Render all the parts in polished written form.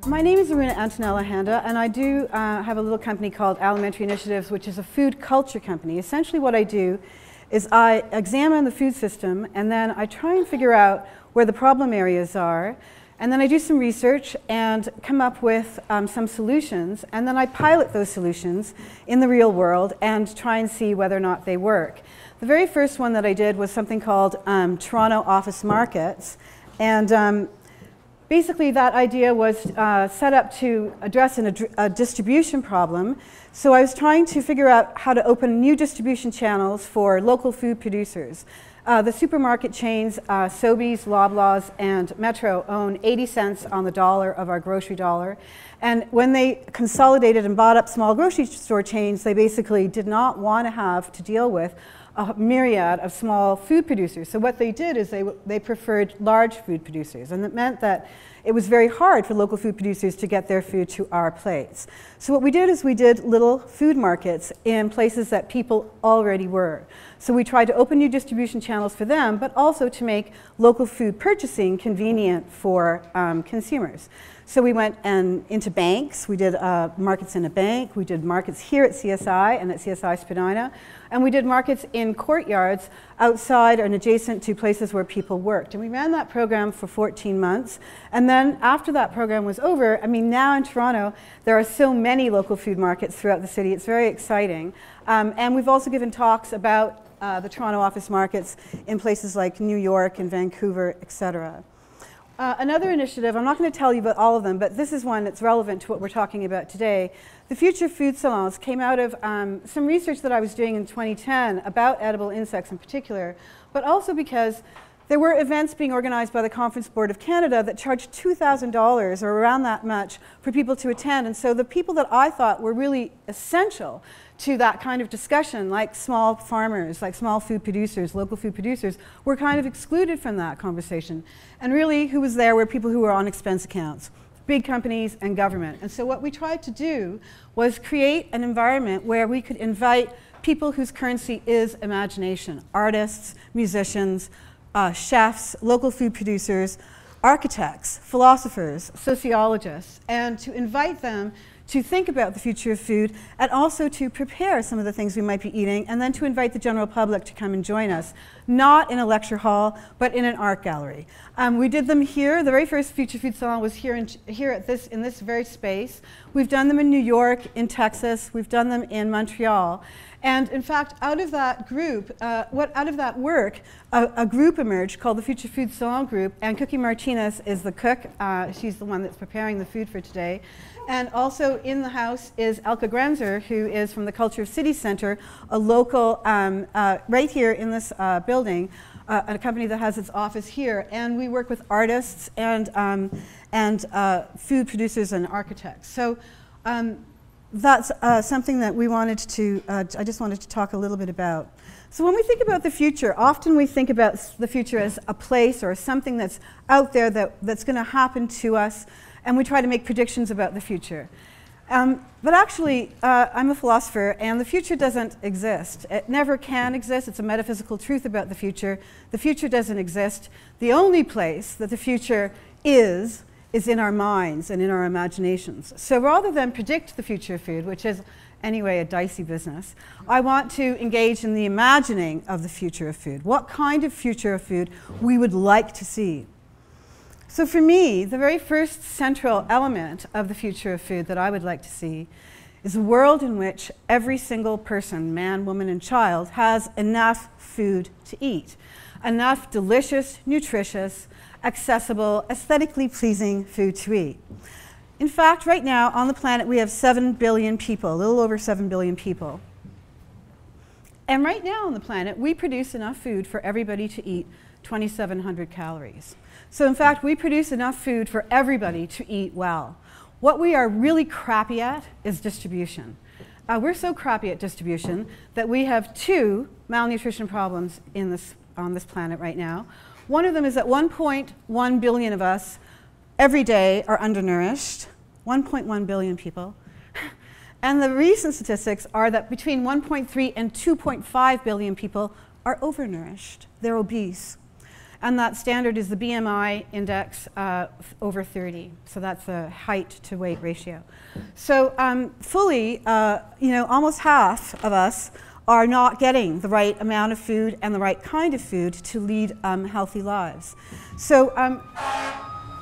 My name is Aruna Antonella-Handa, and I do have a little company called Alimentary Initiatives, which is a food culture company. Essentially what I do is I examine the food system, and then I try and figure out where the problem areas are, and then I do some research and come up with some solutions, and then I pilot those solutions in the real world and try and see whether or not they work. The very first one that I did was something called Toronto Office Markets, and basically that idea was set up to address a distribution problem. So I was trying to figure out how to open new distribution channels for local food producers. The supermarket chains, Sobeys, Loblaws, and Metro own 80 cents on the dollar of our grocery dollar. And when they consolidated and bought up small grocery store chains, they basically did not want to have to deal with a myriad of small food producers. So what they did is they preferred large food producers, and it meant that it was very hard for local food producers to get their food to our plates. So what we did is we did little food markets in places that people already were. So we tried to open new distribution channels for them, but also to make local food purchasing convenient for consumers. So we went into banks. We did markets in a bank. We did markets here at CSI and at CSI Spadina. And we did markets in courtyards outside and adjacent to places where people worked. And we ran that program for 14 months. And then after that program was over, I mean, now in Toronto, there are so many local food markets throughout the city. It's very exciting. And we've also given talks about the Toronto office markets in places like New York and Vancouver, etc. Another initiative, I'm not going to tell you about all of them, but this is one that's relevant to what we're talking about today. The Future Food Salons came out of some research that I was doing in 2010 about edible insects in particular, but also because there were events being organized by the Conference Board of Canada that charged $2,000 or around that much for people to attend. And so the people that I thought were really essential to that kind of discussion, like small farmers, like small food producers, local food producers, were kind of excluded from that conversation. And really, who was there were people who were on expense accounts, big companies and government. And so what we tried to do was create an environment where we could invite people whose currency is imagination, artists, musicians, chefs, local food producers, architects, philosophers, sociologists, and to invite them to think about the future of food and also to prepare some of the things we might be eating, and then to invite the general public to come and join us, not in a lecture hall, but in an art gallery. We did them here. The very first Future Food Salon was here in this very space. We've done them in New York, in Texas. We've done them in Montreal. And in fact, out of that group, out of that work, a group emerged called the Future Food Salon Group, and Cookie Martinez is the cook. She's the one that's preparing the food for today. And also in the house is Elke Grenzer, who is from the Culture of City Center, a local, right here in this building, a company that has its office here. And we work with artists and food producers and architects. So that's something that we wanted to, I just wanted to talk a little bit about. So when we think about the future, often we think about the future as a place or something that's out there that's going to happen to us, and we try to make predictions about the future. But actually, I'm a philosopher, and the future doesn't exist. It never can exist. It's a metaphysical truth about the future. The future doesn't exist. The only place that the future is in our minds and in our imaginations. So rather than predict the future of food, which is anyway a dicey business, I want to engage in the imagining of the future of food. What kind of future of food we would like to see. So for me, the very first central element of the future of food that I would like to see is a world in which every single person, man, woman, and child, has enough food to eat. Enough delicious, nutritious, accessible, aesthetically pleasing food to eat. In fact, right now on the planet we have 7 billion people, a little over 7 billion people. And right now on the planet we produce enough food for everybody to eat 2,700 calories. So in fact, we produce enough food for everybody to eat well. What we are really crappy at is distribution. We're so crappy at distribution that we have 2 malnutrition problems on this planet right now. One of them is that 1.1 billion of us every day are undernourished, 1.1 billion people. And the recent statistics are that between 1.3 and 2.5 billion people are overnourished. They're obese. and that standard is the BMI index over 30. So that's a height to weight ratio. So fully, almost half of us are not getting the right amount of food and the right kind of food to lead healthy lives. So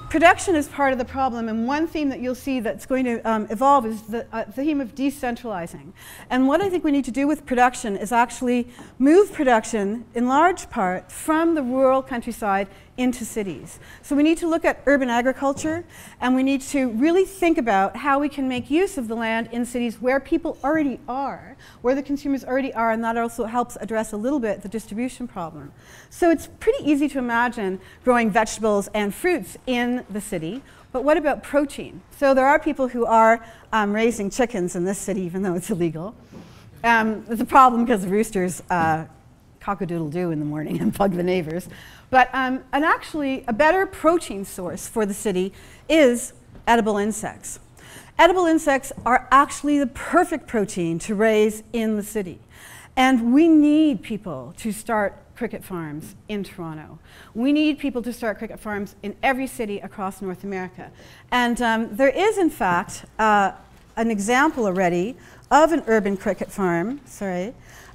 production is part of the problem, and one theme that you'll see that's going to evolve is the theme of decentralizing. And what I think we need to do with production is actually move production, in large part, from the rural countryside into cities. So we need to look at urban agriculture, and we need to really think about how we can make use of the land in cities where people already are, where the consumers already are, and that also helps address a little bit the distribution problem. So it's pretty easy to imagine growing vegetables and fruits in the city, but what about protein? So there are people who are raising chickens in this city, even though it's illegal. It's a problem because the roosters cock-a-doodle-doo in the morning and bug the neighbors. But and actually, a better protein source for the city is edible insects. Edible insects are actually the perfect protein to raise in the city. And we need people to start cricket farms in Toronto. We need people to start cricket farms in every city across North America. And there is, in fact, an example already of an urban cricket farm,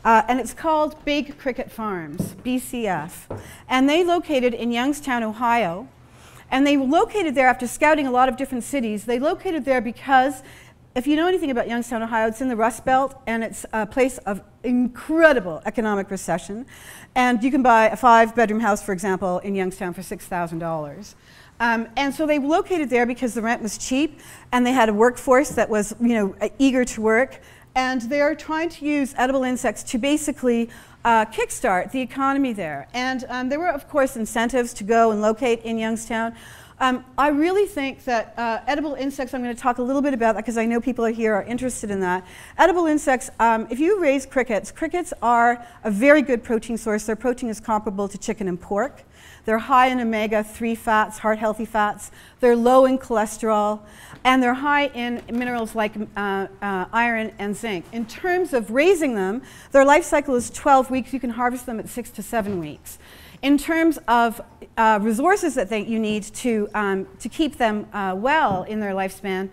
and it's called Big Cricket Farms, BCF. And they located in Youngstown, Ohio. And they were located there after scouting a lot of different cities. They located there because, if you know anything about Youngstown, Ohio, it's in the Rust Belt, and it's a place of incredible economic recession. And you can buy a 5-bedroom house, for example, in Youngstown for $6,000. And so they were located there because the rent was cheap, and they had a workforce that was, eager to work. And they're trying to use edible insects to basically kickstart the economy there. And there were, of course, incentives to go and locate in Youngstown. I really think that edible insects, I'm going to talk a little bit about that because I know people here are interested in that. Edible insects, if you raise crickets, crickets are a very good protein source. Their protein is comparable to chicken and pork. They're high in omega-3 fats, heart-healthy fats. They're low in cholesterol. And they're high in minerals like iron and zinc. In terms of raising them, their life cycle is 12 weeks. You can harvest them at 6 to 7 weeks. In terms of resources that you need to keep them well in their lifespan,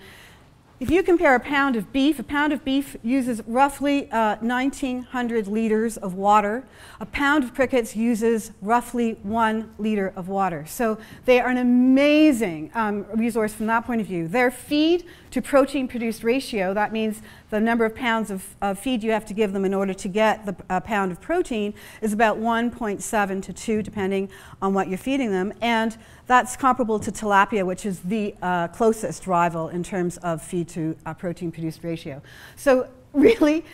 if you compare a pound of beef uses roughly 1,900 liters of water. A pound of crickets uses roughly 1 liter of water. So they are an amazing resource from that point of view. Their feed to protein produced ratio, that means the number of pounds of feed you have to give them in order to get the pound of protein, is about 1.7 to 2, depending on what you're feeding them. And that's comparable to tilapia, which is the closest rival in terms of feed to protein produced ratio. So really,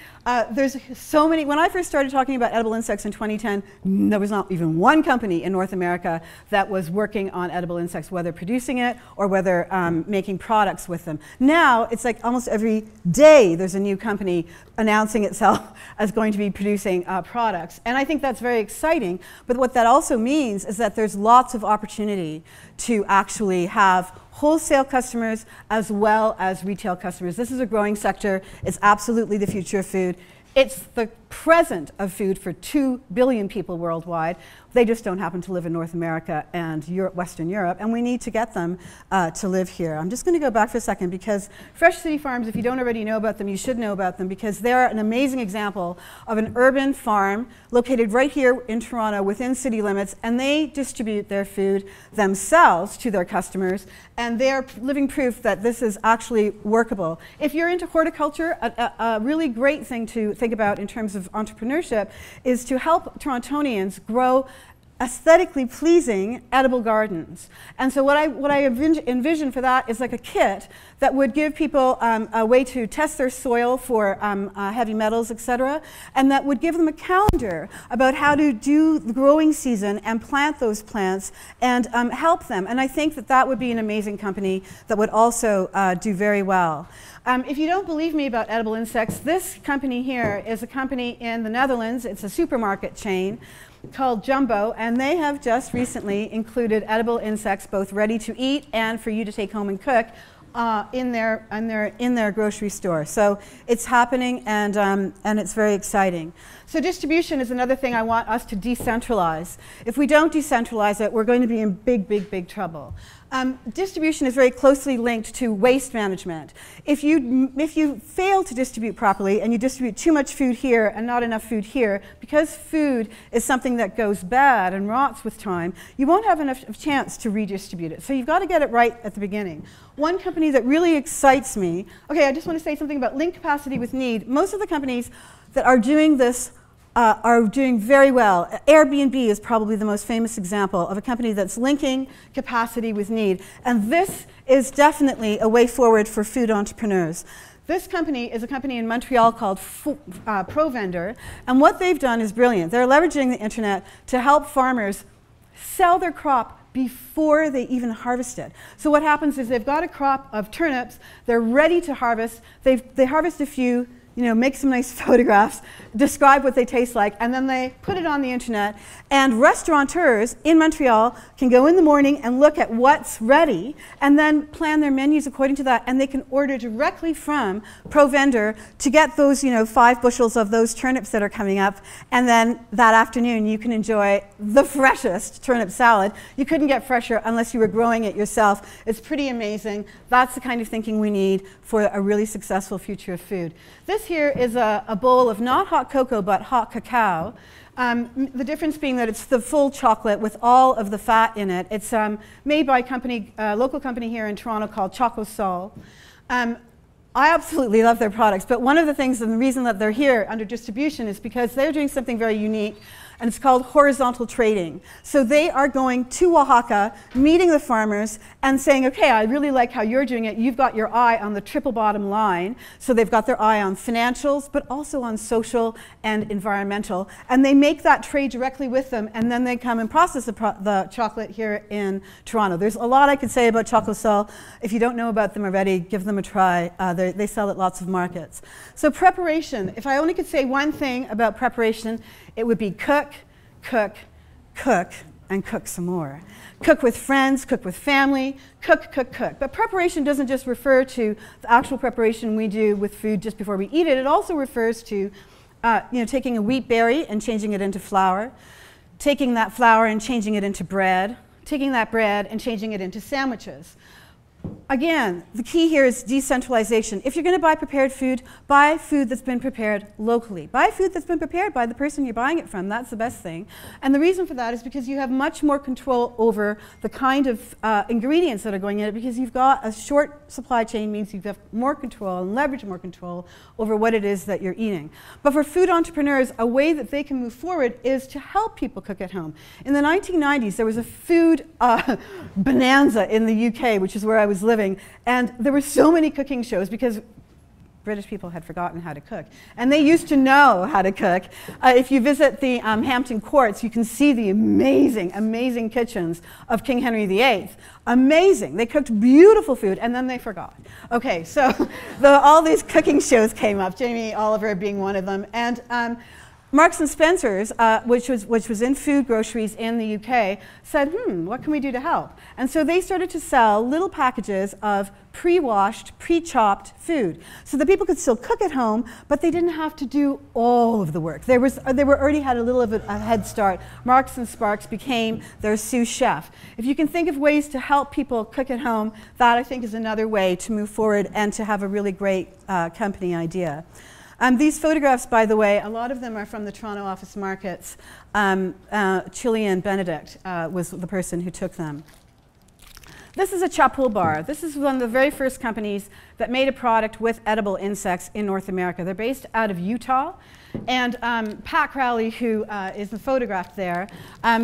there's so many. When I first started talking about edible insects in 2010, there was not even one company in North America that was working on edible insects, whether producing it or whether making products with them. Now, it's like almost every day there's a new company announcing itself as going to be producing products. And I think that's very exciting. But what that also means is that there's lots of opportunity to actually have wholesale customers as well as retail customers. This is a growing sector. It's absolutely the future of food. It's the present of food for 2 billion people worldwide. They just don't happen to live in North America and Western Europe, and we need to get them to live here. I'm just going to go back for a second because Fresh City Farms, if you don't already know about them, you should know about them because they're an amazing example of an urban farm located right here in Toronto within city limits, and they distribute their food themselves to their customers, and they're living proof that this is actually workable. If you're into horticulture, a really great thing to think about in terms of entrepreneurship is to help Torontonians grow aesthetically pleasing edible gardens. And so what I envision for that is like a kit that would give people a way to test their soil for heavy metals, etc., and that would give them a calendar about how to do the growing season and plant those plants and help them. And I think that that would be an amazing company that would also do very well. If you don't believe me about edible insects, this company here is a company in the Netherlands. It's a supermarket chain called Jumbo, and they have just recently included edible insects, both ready to eat and for you to take home and cook, in their grocery store. So it's happening, and it's very exciting. So distribution is another thing I want us to decentralize. If we don't decentralize it, we're going to be in big, big, big trouble. Distribution is very closely linked to waste management. If you fail to distribute properly and you distribute too much food here and not enough food here, because food is something that goes bad and rots with time, you won't have enough chance to redistribute it. So you've got to get it right at the beginning. One company that really excites me, okay, I just want to say something about link capacity with need. Most of the companies that are doing this are doing very well. Airbnb is probably the most famous example of a company that's linking capacity with need. And this is definitely a way forward for food entrepreneurs. This company is a company in Montreal called ProVendor, and what they've done is brilliant. They're leveraging the internet to help farmers sell their crop before they even harvest it. So what happens is they've got a crop of turnips, they're ready to harvest, they harvest a few, make some nice photographs, describe what they taste like, and then they put it on the internet. And restaurateurs in Montreal can go in the morning and look at what's ready and then plan their menus according to that, and they can order directly from ProVendor to get those 5 bushels of those turnips that are coming up, and then that afternoon you can enjoy the freshest turnip salad. You couldn't get fresher unless you were growing it yourself. It's pretty amazing. That's the kind of thinking we need for a really successful future of food. This here is a bowl of not hot cocoa but hot cacao. The difference being that it's the full chocolate with all of the fat in it. It's made by a local company here in Toronto called Choco Sol. I absolutely love their products, but one of the things and the reason that they're here under distribution is because they're doing something very unique, and it's called horizontal trading. So they are going to Oaxaca, meeting the farmers, and saying, okay, I really like how you're doing it. You've got your eye on the triple bottom line. So they've got their eye on financials, but also on social and environmental. And they make that trade directly with them, and then they come and process the chocolate here in Toronto. There's a lot I could say about Choco Sol. If you don't know about them already, give them a try. They sell at lots of markets. So preparation. If I only could say one thing about preparation, it would be cook, cook, cook, and cook some more. Cook with friends, cook with family, cook, cook, cook. But preparation doesn't just refer to the actual preparation we do with food just before we eat it. It also refers to taking a wheat berry and changing it into flour, taking that flour and changing it into bread, taking that bread and changing it into sandwiches. Again, the key here is decentralization. If you're going to buy prepared food, buy food that's been prepared locally. Buy food that's been prepared by the person you're buying it from. That's the best thing. And the reason for that is because you have much more control over the kind of ingredients that are going in it, because you've got a short supply chain, means you have more control and leverage more control over what it is that you're eating. But for food entrepreneurs, a way that they can move forward is to help people cook at home. In the 1990s, there was a food bonanza in the UK, which is where I was living, and there were so many cooking shows because British people had forgotten how to cook, and they used to know how to cook. If you visit the Hampton Courts, you can see the amazing, amazing kitchens of King Henry VIII. Amazing. They cooked beautiful food, and then they forgot. Okay, so all these cooking shows came up, Jamie Oliver being one of them, and Marks and Spencer's, which was in food groceries in the UK, said, what can we do to help? And so they started to sell little packages of pre-washed, pre-chopped food, so that people could still cook at home, but they didn't have to do all of the work. They already had a little of a head start. Marks and Sparks became their sous chef. If you can think of ways to help people cook at home, that I think is another way to move forward and to have a really great company idea. These photographs, by the way, a lot of them are from the Toronto office markets. Chilean Benedict was the person who took them. This is a chapul bar. This is one of the very first companies that made a product with edible insects in North America. They're based out of Utah. And Pat Crowley, who is photographed there,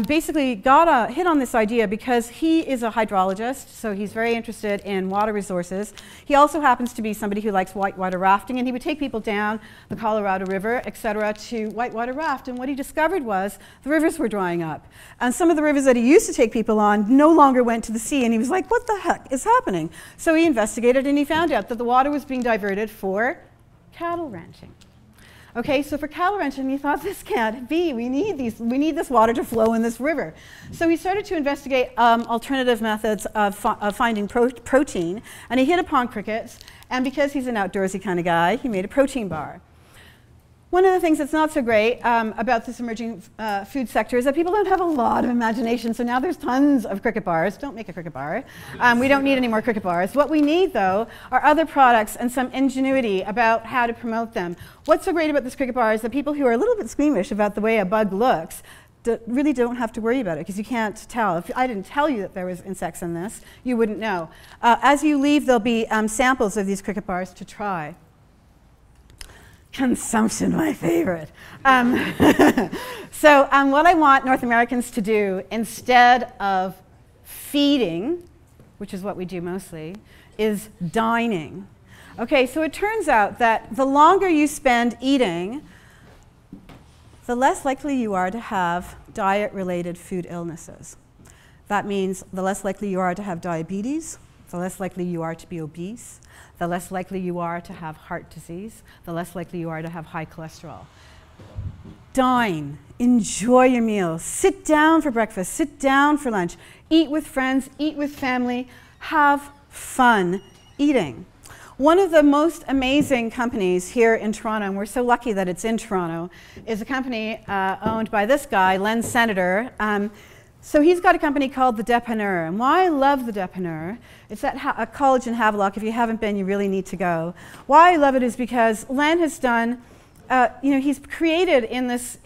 basically got a hit on this idea because he is a hydrologist, so he's very interested in water resources. He also happens to be somebody who likes whitewater rafting, and he would take people down the Colorado River, etc., to whitewater raft. And what he discovered was the rivers were drying up. And some of the rivers that he used to take people on no longer went to the sea, and he was like, what the heck is happening? So he investigated, and he found out that the water was being diverted for cattle ranching. Okay, so for calorentium, he thought this can't be. We need this water to flow in this river. So he started to investigate alternative methods of finding protein, and he hit upon crickets. And because he's an outdoorsy kind of guy, he made a protein bar. One of the things that's not so great about this emerging food sector is that people don't have a lot of imagination. So now there's tons of cricket bars. Don't make a cricket bar. We don't need any more cricket bars. What we need, though, are other products and some ingenuity about how to promote them. What's so great about this cricket bar is that people who are a little bit squeamish about the way a bug looks really don't have to worry about it, because you can't tell. If I didn't tell you that there was insects in this, you wouldn't know. As you leave, there'll be samples of these cricket bars to try. Consumption, my favorite. So what I want North Americans to do, instead of feeding, which is what we do mostly, is dining. Okay, so it turns out that the longer you spend eating, the less likely you are to have diet-related food illnesses. That means the less likely you are to have diabetes, the less likely you are to be obese, the less likely you are to have heart disease, the less likely you are to have high cholesterol. Dine, enjoy your meal, sit down for breakfast, sit down for lunch, eat with friends, eat with family, have fun eating. One of the most amazing companies here in Toronto, and we're so lucky that it's in Toronto, is a company owned by this guy, Len Senator. So he's got a company called the Dépanneur. And why I love the Dépanneur, it's at a college in Havelock. If you haven't been, you really need to go. Why I love it is because Len has done, he's created in this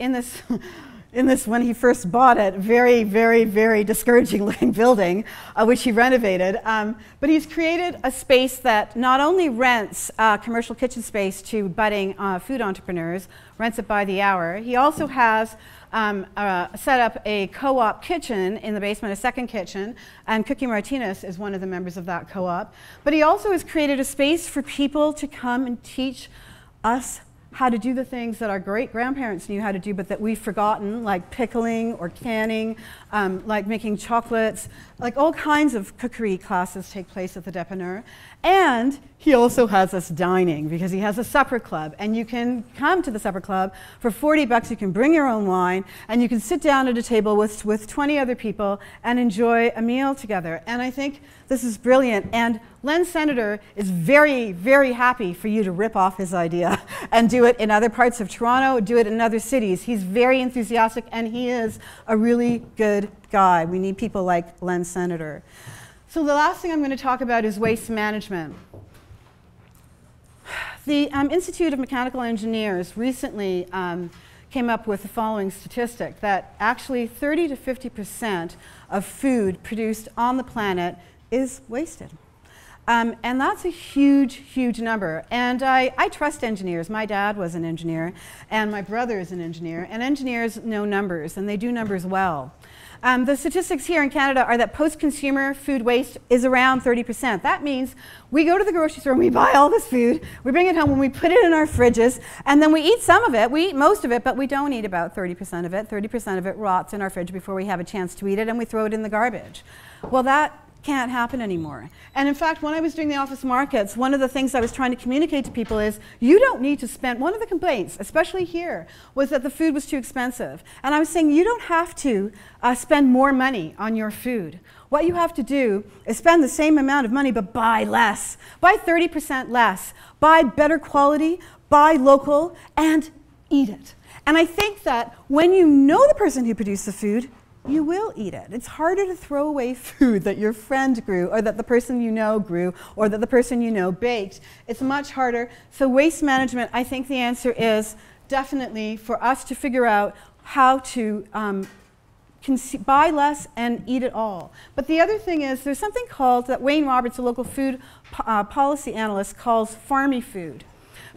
when he first bought it, very, very, very discouraging looking building, which he renovated. But he's created a space that not only rents commercial kitchen space to budding food entrepreneurs, rents it by the hour. He also has set up a co-op kitchen in the basement, a second kitchen, and Cookie Martinez is one of the members of that co-op. But he also has created a space for people to come and teach us how to do the things that our great-grandparents knew how to do, but that we've forgotten, like pickling or canning, like making chocolates, like all kinds of cookery classes take place at the Dépanneur. And he also has us dining, because he has a supper club, and you can come to the supper club for 40 bucks. You can bring your own wine, and you can sit down at a table with 20 other people and enjoy a meal together. And I think this is brilliant. And Len Senator is very, very happy for you to rip off his idea and do it in other parts of Toronto, do it in other cities. He's very enthusiastic, and he is a really good guy. We need people like Len Senator. So the last thing I'm going to talk about is waste management. The Institute of Mechanical Engineers recently came up with the following statistic, that actually 30 to 50% of food produced on the planet is wasted. And that's a huge, huge number. And I trust engineers. My dad was an engineer, and my brother is an engineer. And engineers know numbers, and they do numbers well. The statistics here in Canada are that post-consumer food waste is around 30%. That means we go to the grocery store and we buy all this food, we bring it home and we put it in our fridges, and then we eat some of it, we eat most of it, but we don't eat about 30% of it. 30% of it rots in our fridge before we have a chance to eat it, and we throw it in the garbage. Well, that can't happen anymore. And in fact, when I was doing the office markets, one of the things I was trying to communicate to people is, you don't need to spend, one of the complaints, especially here, was that the food was too expensive. And I was saying, you don't have to spend more money on your food. What you have to do is spend the same amount of money, but buy less. Buy 30% less. Buy better quality, buy local, and eat it. And I think that when you know the person who produced the food, you will eat it. It's harder to throw away food that your friend grew, or that the person you know grew, or that the person you know baked. It's much harder. So waste management, I think the answer is definitely for us to figure out how to buy less and eat it all. But the other thing is, there's something called, that Wayne Roberts, a local food policy analyst, calls farmy food.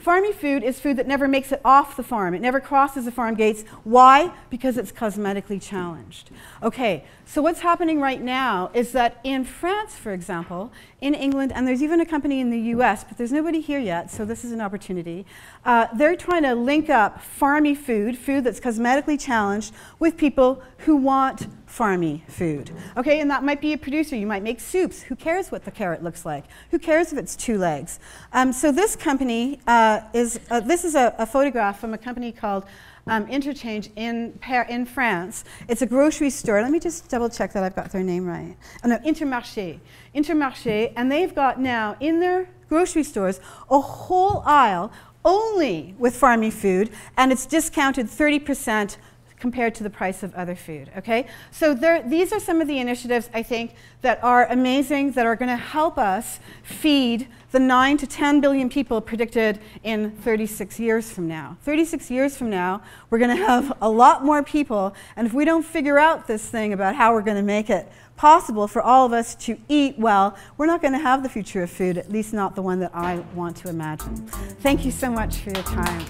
Farmy food is food that never makes it off the farm. It never crosses the farm gates. Why? Because it's cosmetically challenged. Okay, so what's happening right now is that in France, for example, in England, and there's even a company in the US, but there's nobody here yet, so this is an opportunity. They're trying to link up farmy food, food that's cosmetically challenged, with people who want farmy food. Okay, and that might be a producer. You might make soups. Who cares what the carrot looks like? Who cares if it's 2 legs? So this company this is a photograph from a company called Interchange in France. It's a grocery store. Let me just double check that I've got their name right. Oh, no, Intermarché. Intermarché, and they've got now in their grocery stores a whole aisle only with farmy food, and it's discounted 30% compared to the price of other food, okay? So these are some of the initiatives, I think, that are amazing, that are going to help us feed the 9 to 10 billion people predicted in 36 years from now. 36 years from now, we're going to have a lot more people, and if we don't figure out this thing about how we're going to make it possible for all of us to eat well, we're not going to have the future of food, at least not the one that I want to imagine. Thank you so much for your time.